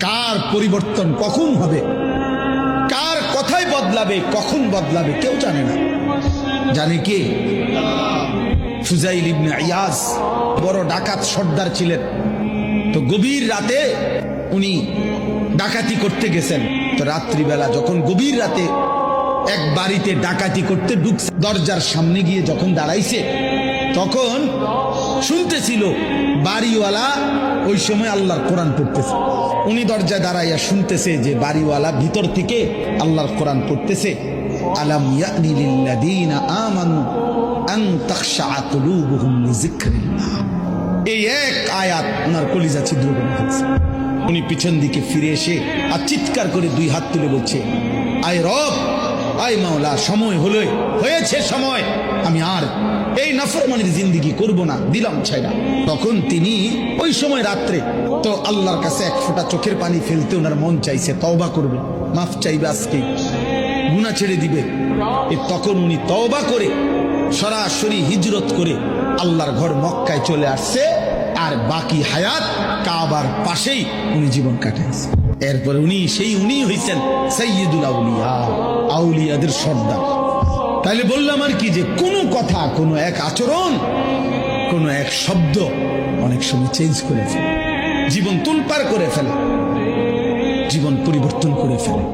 কার পরিবর্তন কখন হবে, কার কথাই বদলাবে, কখন বদলাবে কেউ জানে না। জানে কে? ফুজাইল ইবনে ইয়াজ বড় ডাকাত সর্দার ছিলেন। তো গভীর রাতে উনি ডাকাতি করতে গেছেন। তো রাত্রিবেলা যখন গভীর রাতে এক বাড়িতে ডাকাতি করতে ঢুকছে, দরজার সামনে গিয়ে যখন দাঁড়াইছে তখন শুনতেছিল বাড়িওয়ালা ওই সময় আল্লাহর কোরআন পড়তেছে। উনি দরজায় দাঁড়াইয়া শুনতেছে যে বাড়িওয়ালা ভিতর থেকে আল্লাহর কোরআন পড়তেছে, আলাম ইয়ানি লিল্লাযীনা আমানু আন তাখশা কুলুবুহুম লিযিকরিল্লাহ। এই এক আয়াত ওনার কলিজা ছিদ্র করে ফেলছে। উনি পিছন দিকে ফিরে এসে আর চিৎকার করে দুই হাত তুলে বলছে, আয় রব, আয় মাওলা, সময় হয়েছে সময়, আমি আর এই নাফরমানির জিন্দেগি করব না, দিলাম ছাইরা। তখন তিনি ওই সময় রাত্রে তো আল্লাহর কাছে এক ফোঁটা চোখের পানি ফেলতে ওনার মন চাইছে, তওবা করবে, মাফ চাইবে, আজকে গুনাহ ছেড়ে দিবে। তখন উনি তওবা করে সরাসরি হিজরত করে আল্লাহর ঘর মক্কায় চলে আসছে, আর বাকি হায়াত কাবার পাশেই উনি জীবন কাটাইছে। এরপর উনি হইছেন সাইয়্যিদুল আউলিয়া, আউলিয়াদের সর্দার। তাইলে বললাম আর কি, যে কোনো কথা, কোনো এক আচরণ, কোনো এক শব্দ অনেক সময় চেঞ্জ করে ফেলে, জীবন তুলপার করে ফেলে, জীবন পরিবর্তন করে ফেলে।